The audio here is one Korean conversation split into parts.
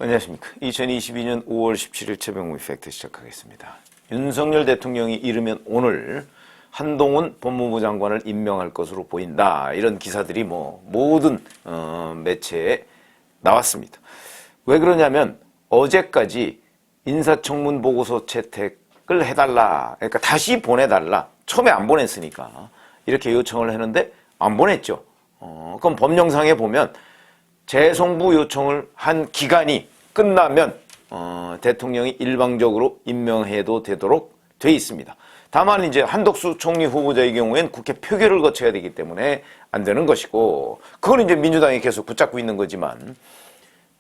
안녕하십니까. 2022년 5월 17일 최병우 팩트 시작하겠습니다. 윤석열 대통령이 이르면 오늘 한동훈 법무부 장관을 임명할 것으로 보인다. 이런 기사들이 모든 매체에 나왔습니다. 왜 그러냐면 어제까지 인사청문 보고서 채택을 해달라. 그러니까 다시 보내달라. 처음에 안 보냈으니까 이렇게 요청을 했는데 안 보냈죠. 그럼 법령상에 보면 재송부 요청을 한 기간이 끝나면 대통령이 일방적으로 임명해도 되도록 돼 있습니다. 다만 이제 한덕수 총리 후보자의 경우엔 국회 표결을 거쳐야 되기 때문에 안 되는 것이고, 그건 이제 민주당이 계속 붙잡고 있는 거지만,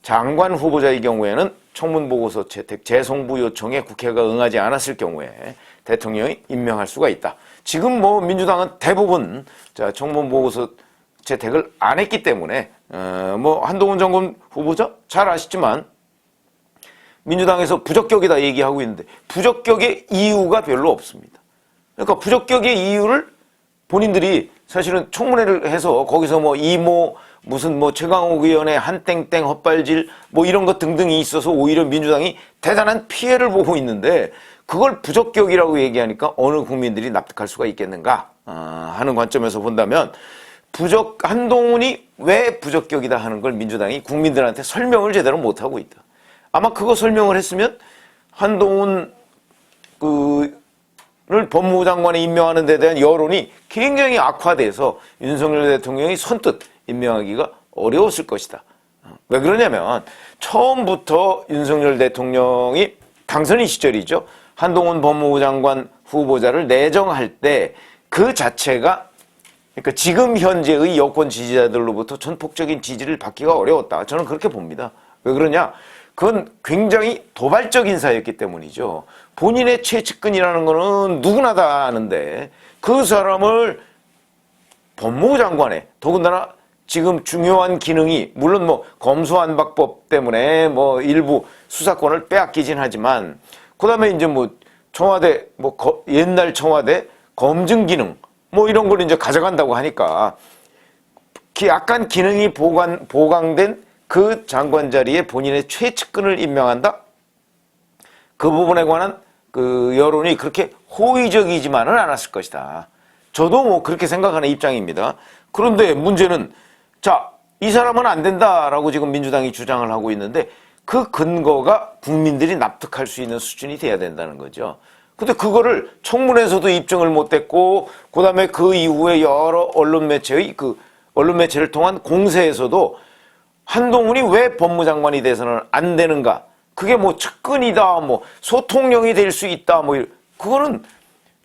장관 후보자의 경우에는 청문 보고서 채택 재송부 요청에 국회가 응하지 않았을 경우에 대통령이 임명할 수가 있다. 지금 민주당은 대부분 청문 보고서 채택을 안 했기 때문에 한동훈 장관 후보자 잘 아시지만 민주당에서 부적격이다 얘기하고 있는데 부적격의 이유가 별로 없습니다. 그러니까 부적격의 이유를 본인들이 사실은 청문회를 해서 거기서 이모 무슨 최강욱 의원의 한땡땡 헛발질 이런 것 등등이 있어서 오히려 민주당이 대단한 피해를 보고 있는데 그걸 부적격이라고 얘기하니까 어느 국민들이 납득할 수가 있겠는가 하는 관점에서 본다면 한동훈이 왜 부적격이다 하는 걸 민주당이 국민들한테 설명을 제대로 못하고 있다. 아마 그거 설명을 했으면 한동훈을 법무부 장관에 임명하는 데 대한 여론이 굉장히 악화돼서 윤석열 대통령이 선뜻 임명하기가 어려웠을 것이다. 왜 그러냐면 처음부터 윤석열 대통령이 당선인 시절이죠. 한동훈 법무부 장관 후보자를 내정할 때 그 자체가 그러니까 지금 현재의 여권 지지자들로부터 전폭적인 지지를 받기가 어려웠다. 저는 그렇게 봅니다. 왜 그러냐? 그건 굉장히 도발적 인사였기 때문이죠. 본인의 최측근이라는 거는 누구나 다 아는데 그 사람을 법무부 장관에 더군다나 지금 중요한 기능이 물론 검수완박법 때문에 일부 수사권을 빼앗기진 하지만 그다음에 이제 청와대 옛날 청와대 검증 기능 이런 걸 이제 가져간다고 하니까 약간 기능이 보강된 그 장관 자리에 본인의 최측근을 임명한다? 그 부분에 관한 그 여론이 그렇게 호의적이지만은 않았을 것이다. 저도 그렇게 생각하는 입장입니다. 그런데 문제는 이 사람은 안 된다라고 지금 민주당이 주장을 하고 있는데 그 근거가 국민들이 납득할 수 있는 수준이 돼야 된다는 거죠. 근데 그거를 청문회에서도 입증을 못했고 그다음에 그 이후에 여러 언론 매체를 통한 공세에서도 한동훈이 왜 법무장관이 돼서는 안 되는가? 그게 측근이다, 소통령이 될 수 있다, 그거는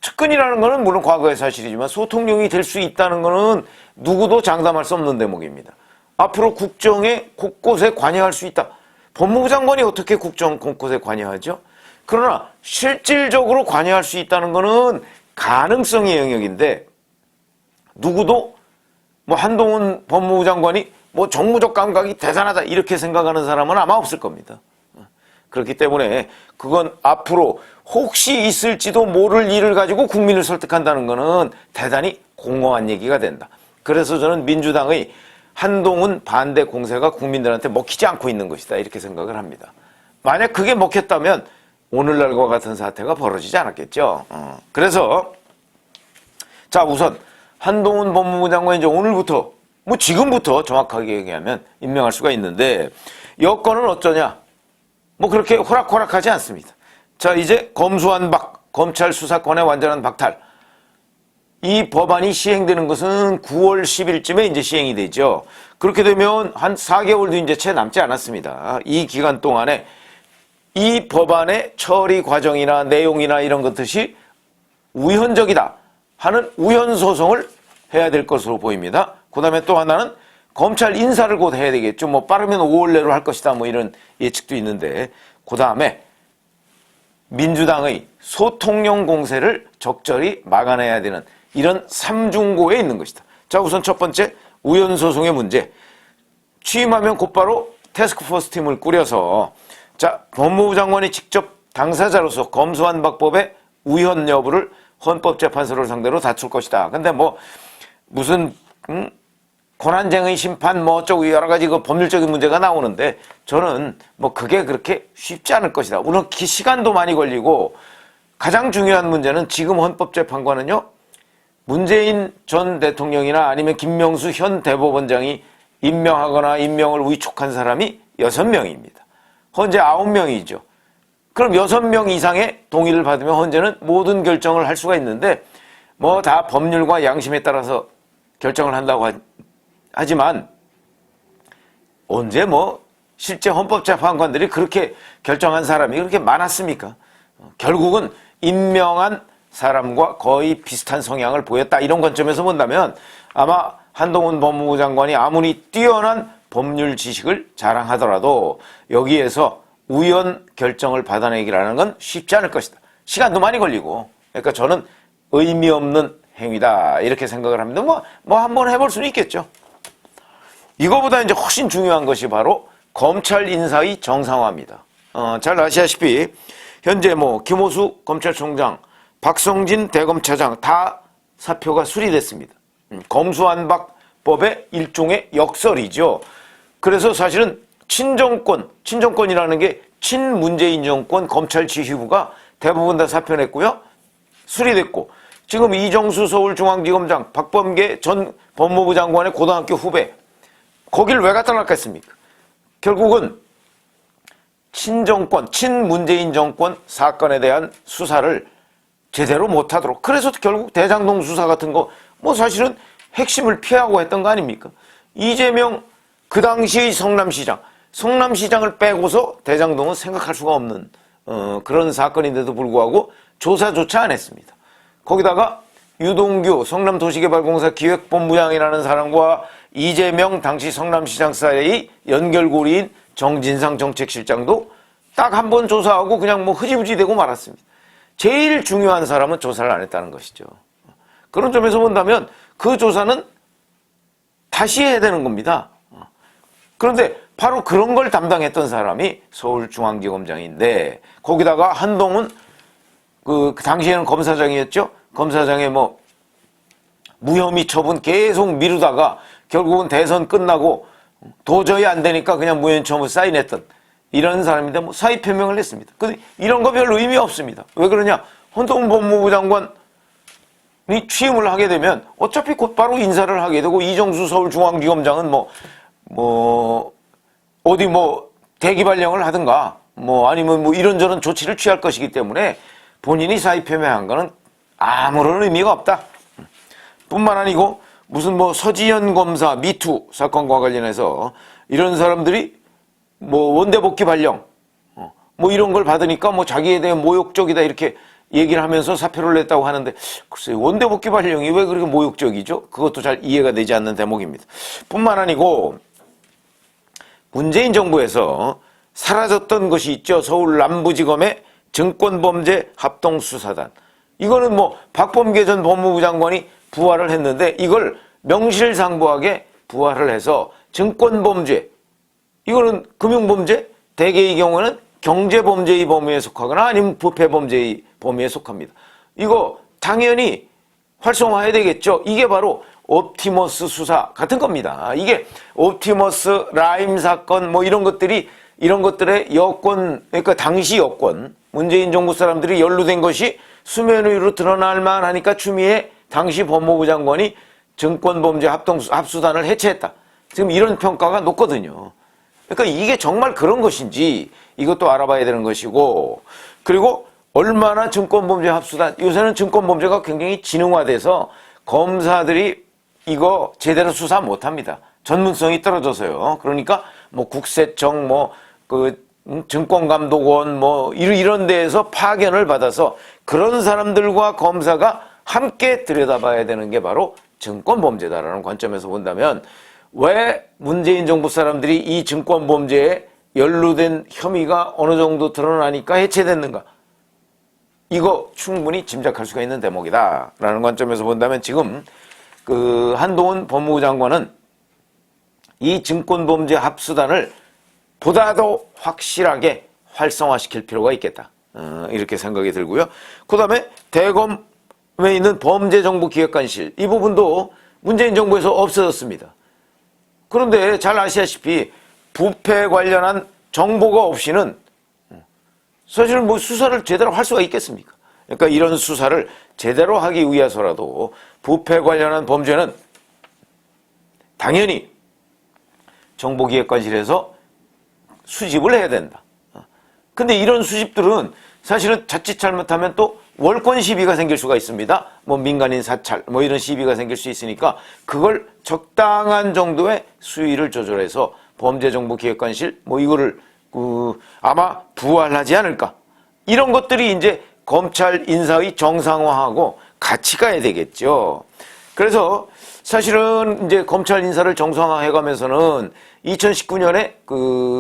측근이라는 거는 물론 과거의 사실이지만 소통령이 될 수 있다는 거는 누구도 장담할 수 없는 대목입니다. 앞으로 국정에 곳곳에 관여할 수 있다. 법무부 장관이 어떻게 국정 곳곳에 관여하죠? 그러나 실질적으로 관여할 수 있다는 거는 가능성의 영역인데 누구도 한동훈 법무부 장관이 정무적 감각이 대단하다 이렇게 생각하는 사람은 아마 없을 겁니다. 그렇기 때문에 그건 앞으로 혹시 있을지도 모를 일을 가지고 국민을 설득한다는 거는 대단히 공허한 얘기가 된다. 그래서 저는 민주당의 한동훈 반대 공세가 국민들한테 먹히지 않고 있는 것이다 이렇게 생각을 합니다. 만약 그게 먹혔다면 오늘날과 같은 사태가 벌어지지 않았겠죠. 그래서 우선 한동훈 법무부 장관 이제 오늘부터 지금부터 정확하게 얘기하면 임명할 수가 있는데 여건은 어쩌냐? 그렇게 호락호락하지 않습니다. 이제 검수완박, 검찰 수사권의 완전한 박탈. 이 법안이 시행되는 것은 9월 10일쯤에 이제 시행이 되죠. 그렇게 되면 한 4개월도 이제 채 남지 않았습니다. 이 기간 동안에 이 법안의 처리 과정이나 내용이나 이런 것들이 우현적이다 하는 우현소송을 해야 될 것으로 보입니다. 그 다음에 또 하나는 검찰 인사를 곧 해야 되겠죠. 빠르면 5월 내로 할 것이다. 이런 예측도 있는데, 그 다음에 민주당의 소통령 공세를 적절히 막아내야 되는 이런 삼중고에 있는 것이다. 우선 첫 번째, 우현소송의 문제. 취임하면 곧바로 태스크포스 팀을 꾸려서 법무부 장관이 직접 당사자로서 검수완박법의 우현 여부를 헌법재판소를 상대로 다툴 것이다. 근데 무슨 고난쟁의 심판 뭐 어쩌고 여러 가지 그 법률적인 문제가 나오는데 저는 뭐 그게 그렇게 쉽지 않을 것이다. 물론 시간도 많이 걸리고 가장 중요한 문제는 지금 헌법재판관은요, 문재인 전 대통령이나 아니면 김명수 현 대법원장이 임명하거나 임명을 위촉한 사람이 6명입니다. 헌재 9명이죠. 그럼 6명 이상의 동의를 받으면 헌재는 모든 결정을 할 수가 있는데 뭐 다 법률과 양심에 따라서 결정을 한다고 하지만 언제 뭐 실제 헌법재판관들이 그렇게 결정한 사람이 그렇게 많았습니까? 결국은 임명한 사람과 거의 비슷한 성향을 보였다. 이런 관점에서 본다면 아마 한동훈 법무부 장관이 아무리 뛰어난 법률 지식을 자랑하더라도 여기에서 우연 결정을 받아내기라는 건 쉽지 않을 것이다. 시간도 많이 걸리고. 그러니까 저는 의미 없는 행위다. 이렇게 생각을 합니다. 뭐 한번 해볼 수는 있겠죠. 이거보다 이제 훨씬 중요한 것이 바로 검찰 인사의 정상화입니다. 잘 아시다시피 현재 뭐 김호수 검찰총장, 박성진 대검차장 다 사표가 수리됐습니다. 검수완박법의 일종의 역설이죠. 그래서 사실은 친정권이라는 게 친문재인 정권 검찰 지휘부가 대부분 다 사표 냈고요. 수리됐고 지금 이정수 서울중앙지검장, 박범계 전 법무부 장관의 고등학교 후배 거길 왜 갖다 놨겠습니까? 결국은 친정권, 친문재인 정권 사건에 대한 수사를 제대로 못하도록 그래서 결국 대장동 수사 같은 거 뭐 사실은 핵심을 피하고 했던 거 아닙니까? 이재명 그 당시의 성남시장을 빼고서 대장동은 생각할 수가 없는 그런 사건인데도 불구하고 조사조차 안 했습니다. 거기다가 유동규 성남도시개발공사 기획본부장이라는 사람과 이재명 당시 성남시장 사이의 연결고리인 정진상 정책실장도 딱 한 번 조사하고 그냥 뭐 흐지부지 되고 말았습니다. 제일 중요한 사람은 조사를 안 했다는 것이죠. 그런 점에서 본다면 그 조사는 다시 해야 되는 겁니다. 그런데 바로 그런 걸 담당했던 사람이 서울중앙지검장인데 거기다가 한동훈 그 당시에는 검사장이었죠. 검사장의 뭐 무혐의 처분 계속 미루다가 결국은 대선 끝나고 도저히 안 되니까 그냥 무혐의 처분 사인했던 이런 사람인데 뭐 사의 표명을 했습니다. 근데 이런 거 별로 의미 없습니다. 왜 그러냐? 한동훈 법무부 장관이 취임을 하게 되면 어차피 곧바로 인사를 하게 되고 이정수 서울중앙지검장은 어디 대기 발령을 하든가 아니면 이런저런 조치를 취할 것이기 때문에 본인이 사의 표명한 거는 아무런 의미가 없다. 뿐만 아니고 무슨 서지현 검사 미투 사건과 관련해서 이런 사람들이 원대복귀 발령 이런 걸 받으니까 자기에 대해 모욕적이다 이렇게 얘기를 하면서 사표를 냈다고 하는데 글쎄요, 원대복귀 발령이 왜 그렇게 모욕적이죠? 그것도 잘 이해가 되지 않는 대목입니다. 뿐만 아니고 문재인 정부에서 사라졌던 것이 있죠. 서울 남부지검의 증권범죄 합동수사단. 이거는 박범계 전 법무부 장관이 부활을 했는데 이걸 명실상부하게 부활을 해서 증권범죄, 이거는 금융범죄, 대개의 경우는 경제범죄의 범위에 속하거나 아니면 부패범죄의 범위에 속합니다. 이거 당연히 활성화해야 되겠죠. 이게 바로 옵티머스 수사 같은 겁니다. 이게 옵티머스 라임 사건 이런 것들의 여권, 그러니까 당시 여권, 문재인 정부 사람들이 연루된 것이 수면 위로 드러날 만하니까 추미애 당시 법무부 장관이 증권범죄 합수단을 해체했다. 지금 이런 평가가 높거든요. 그러니까 이게 정말 그런 것인지 이것도 알아봐야 되는 것이고, 그리고 얼마나 증권범죄 합수단, 요새는 증권범죄가 굉장히 지능화돼서 검사들이 이거 제대로 수사 못합니다. 전문성이 떨어져서요. 그러니까 국세청 증권감독원 이런 데에서 파견을 받아서 그런 사람들과 검사가 함께 들여다봐야 되는 게 바로 증권범죄다라는 관점에서 본다면 왜 문재인 정부 사람들이 이 증권범죄에 연루된 혐의가 어느 정도 드러나니까 해체됐는가? 이거 충분히 짐작할 수가 있는 대목이다라는 관점에서 본다면 지금 한동훈 법무부 장관은 이 증권범죄 합수단을 보다 더 확실하게 활성화시킬 필요가 있겠다. 이렇게 생각이 들고요. 그 다음에 대검에 있는 범죄정보기획관실, 이 부분도 문재인 정부에서 없어졌습니다. 그런데 잘 아시다시피 부패 관련한 정보가 없이는 사실 뭐 수사를 제대로 할 수가 있겠습니까? 그러니까 이런 수사를 제대로 하기 위해서라도 부패 관련한 범죄는 당연히 정보기획관실에서 수집을 해야 된다. 근데 이런 수집들은 사실은 자칫 잘못하면 또 월권 시비가 생길 수가 있습니다. 뭐 민간인 사찰 뭐 이런 시비가 생길 수 있으니까 그걸 적당한 정도의 수위를 조절해서 범죄정보기획관실 뭐 이거를 아마 부활하지 않을까. 이런 것들이 이제 검찰 인사의 정상화하고 같이 가야 되겠죠. 그래서 사실은 이제 검찰 인사를 정상화해 가면서는 2019년에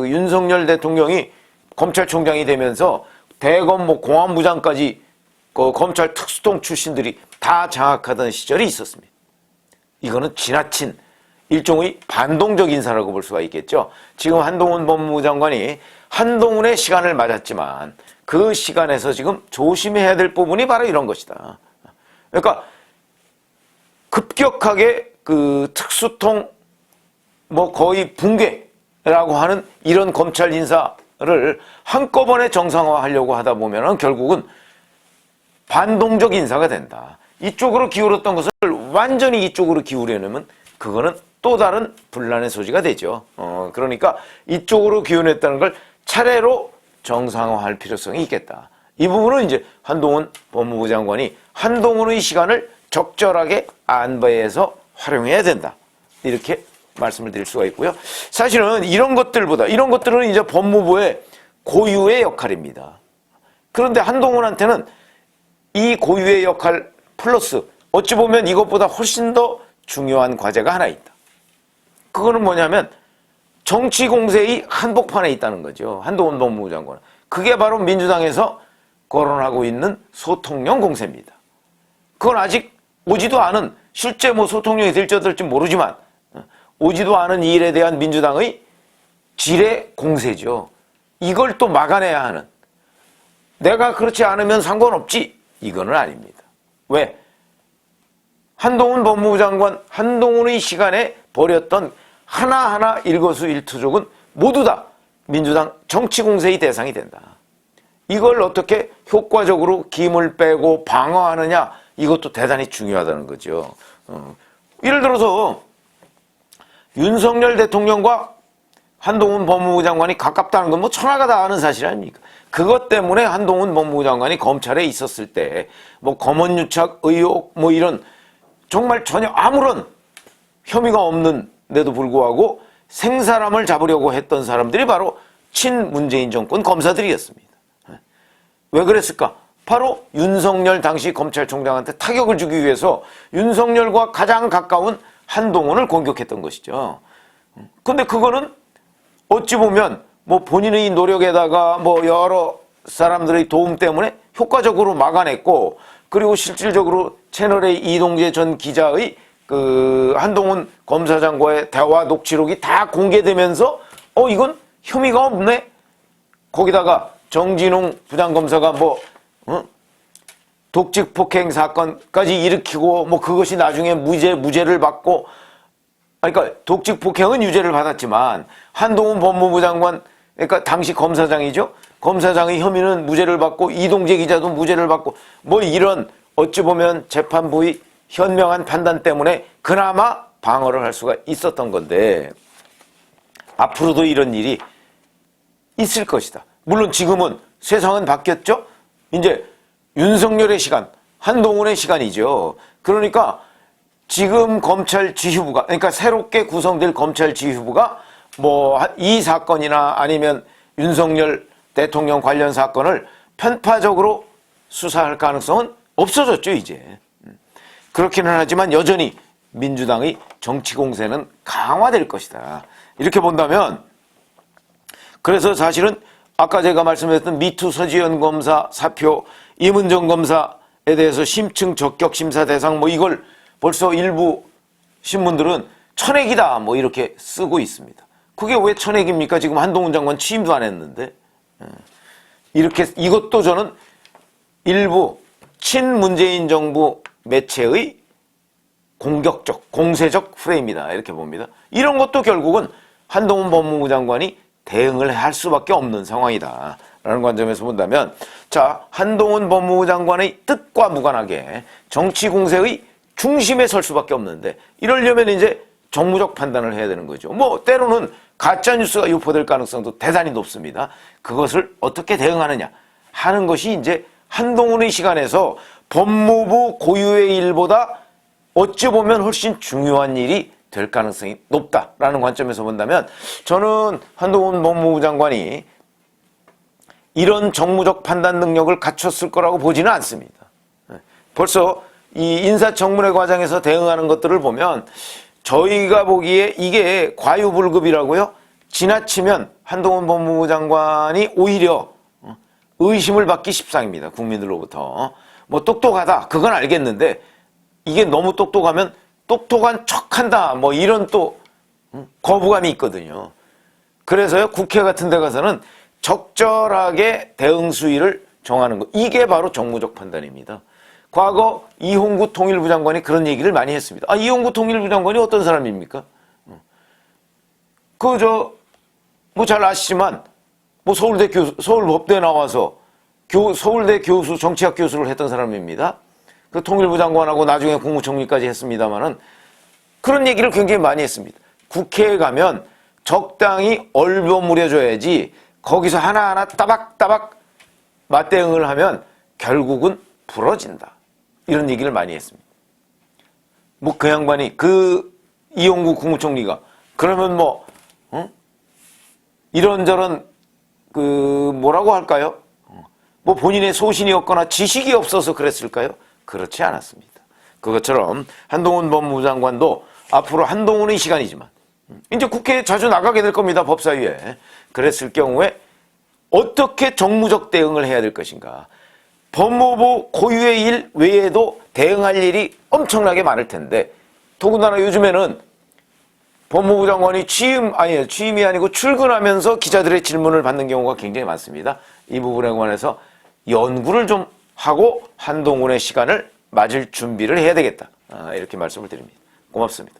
윤석열 대통령이 검찰총장이 되면서 대검 뭐 공안부장까지 검찰 특수통 출신들이 다 장악하던 시절이 있었습니다. 이거는 지나친 일종의 반동적 인사라고 볼 수가 있겠죠. 지금 한동훈 법무부 장관이 한동훈의 시간을 맞았지만 그 시간에서 지금 조심해야 될 부분이 바로 이런 것이다. 그러니까 급격하게 특수통 뭐 거의 붕괴라고 하는 이런 검찰 인사를 한꺼번에 정상화하려고 하다 보면은 결국은 반동적 인사가 된다. 이쪽으로 기울었던 것을 완전히 이쪽으로 기울여내면 그거는 또 다른 분란의 소지가 되죠. 그러니까 이쪽으로 기울였다는 걸 차례로 정상화할 필요성이 있겠다. 이 부분은 이제 한동훈 법무부 장관이 한동훈의 시간을 적절하게 안배해서 활용해야 된다. 이렇게 말씀을 드릴 수가 있고요. 사실은 이런 것들은 이제 법무부의 고유의 역할입니다. 그런데 한동훈한테는 이 고유의 역할 플러스 어찌 보면 이것보다 훨씬 더 중요한 과제가 하나 있다. 그거는 뭐냐면 정치 공세의 한복판에 있다는 거죠. 한동훈 법무부 장관은. 그게 바로 민주당에서 거론하고 있는 소통령 공세입니다. 그건 아직 오지도 않은, 실제 뭐 소통령이 될지 어떨지 모르지만 오지도 않은 이 일에 대한 민주당의 지뢰 공세죠. 이걸 또 막아내야 하는, 내가 그렇지 않으면 상관없지, 이거는 아닙니다. 왜? 한동훈 법무부 장관, 한동훈의 시간에 벌였던 하나하나 일거수일투족은 모두 다 민주당 정치 공세의 대상이 된다. 이걸 어떻게 효과적으로 김을 빼고 방어하느냐, 이것도 대단히 중요하다는 거죠. 예를 들어서 윤석열 대통령과 한동훈 법무부 장관이 가깝다는 건 뭐 천하가 다 아는 사실 아닙니까? 그것 때문에 한동훈 법무부 장관이 검찰에 있었을 때 뭐 검언유착 의혹 뭐 이런 정말 전혀 아무런 혐의가 없는데도 불구하고 생사람을 잡으려고 했던 사람들이 바로 친문재인 정권 검사들이었습니다. 왜 그랬을까? 바로 윤석열 당시 검찰총장한테 타격을 주기 위해서 윤석열과 가장 가까운 한동훈을 공격했던 것이죠. 근데 그거는 어찌 보면 뭐 본인의 노력에다가 뭐 여러 사람들의 도움 때문에 효과적으로 막아냈고, 그리고 실질적으로 채널의 이동재 전 기자의 한동훈 검사장과의 대화 녹취록이 다 공개되면서 이건 혐의가 없네. 거기다가 정진웅 부장검사가 뭐 독직 폭행 사건까지 일으키고 뭐 그것이 나중에 무죄를 받고, 그러니까 독직 폭행은 유죄를 받았지만 한동훈 법무부 장관, 그러니까 당시 검사장이죠. 검사장의 혐의는 무죄를 받고 이동재 기자도 무죄를 받고 뭐 이런 어찌 보면 재판부의 현명한 판단 때문에 그나마 방어를 할 수가 있었던 건데, 앞으로도 이런 일이 있을 것이다. 물론 지금은 세상은 바뀌었죠. 이제 윤석열의 시간, 한동훈의 시간이죠. 그러니까 지금 검찰 지휘부가, 그러니까 새롭게 구성될 검찰 지휘부가 뭐 이 사건이나 아니면 윤석열 대통령 관련 사건을 편파적으로 수사할 가능성은 없어졌죠, 이제. 그렇기는 하지만 여전히 민주당의 정치 공세는 강화될 것이다. 이렇게 본다면, 그래서 사실은 아까 제가 말씀드렸던 미투 서지현 검사 사표, 임은정 검사에 대해서 심층 적격 심사 대상 뭐 이걸 벌써 일부 신문들은 천액이다 뭐 이렇게 쓰고 있습니다. 그게 왜 천액입니까? 지금 한동훈 장관 취임도 안 했는데. 이렇게, 이것도 저는 일부 친문재인 정부 매체의 공격적, 공세적 프레임이다 이렇게 봅니다. 이런 것도 결국은 한동훈 법무부 장관이 대응을 할 수밖에 없는 상황이다 라는 관점에서 본다면, 자, 한동훈 법무부 장관의 뜻과 무관하게 정치 공세의 중심에 설 수밖에 없는데, 이러려면 이제 정무적 판단을 해야 되는 거죠. 뭐 때로는 가짜 뉴스가 유포될 가능성도 대단히 높습니다. 그것을 어떻게 대응하느냐 하는 것이 이제 한동훈의 시간에서 법무부 고유의 일보다 어찌 보면 훨씬 중요한 일이 될 가능성이 높다라는 관점에서 본다면, 저는 한동훈 법무부 장관이 이런 정무적 판단 능력을 갖췄을 거라고 보지는 않습니다. 벌써 이 인사청문회 과정에서 대응하는 것들을 보면 저희가 보기에 이게 과유불급이라고요? 지나치면 한동훈 법무부 장관이 오히려 의심을 받기 십상입니다. 국민들로부터. 뭐 똑똑하다 그건 알겠는데, 이게 너무 똑똑하면 똑똑한 척한다 뭐 이런 또 거부감이 있거든요. 그래서요, 국회 같은 데 가서는 적절하게 대응 수위를 정하는 것, 이게 바로 정무적 판단입니다. 과거 이홍구 통일부 장관이 그런 얘기를 많이 했습니다. 아, 이홍구 통일부 장관이 어떤 사람입니까? 뭐 잘 아시지만 뭐 서울대 교수, 서울법대에 나와서 서울대 교수, 정치학 교수를 했던 사람입니다. 그 통일부 장관하고 나중에 국무총리까지 했습니다만은 그런 얘기를 굉장히 많이 했습니다. 국회에 가면 적당히 얼버무려줘야지 거기서 하나하나 따박따박 맞대응을 하면 결국은 부러진다. 이런 얘기를 많이 했습니다. 뭐 그 양반이, 그 이용구 국무총리가 그러면 뭐 이런저런 뭐라고 할까요? 뭐 본인의 소신이 없거나 지식이 없어서 그랬을까요? 그렇지 않았습니다. 그것처럼 한동훈 법무부 장관도 앞으로 한동훈의 시간이지만 이제 국회에 자주 나가게 될 겁니다. 법사위에. 그랬을 경우에 어떻게 정무적 대응을 해야 될 것인가. 법무부 고유의 일 외에도 대응할 일이 엄청나게 많을 텐데, 더군다나 요즘에는 법무부 장관이 취임이 아니고 출근하면서 기자들의 질문을 받는 경우가 굉장히 많습니다. 이 부분에 관해서 연구를 좀 하고 한동훈의 시간을 맞을 준비를 해야 되겠다. 이렇게 말씀을 드립니다. 고맙습니다.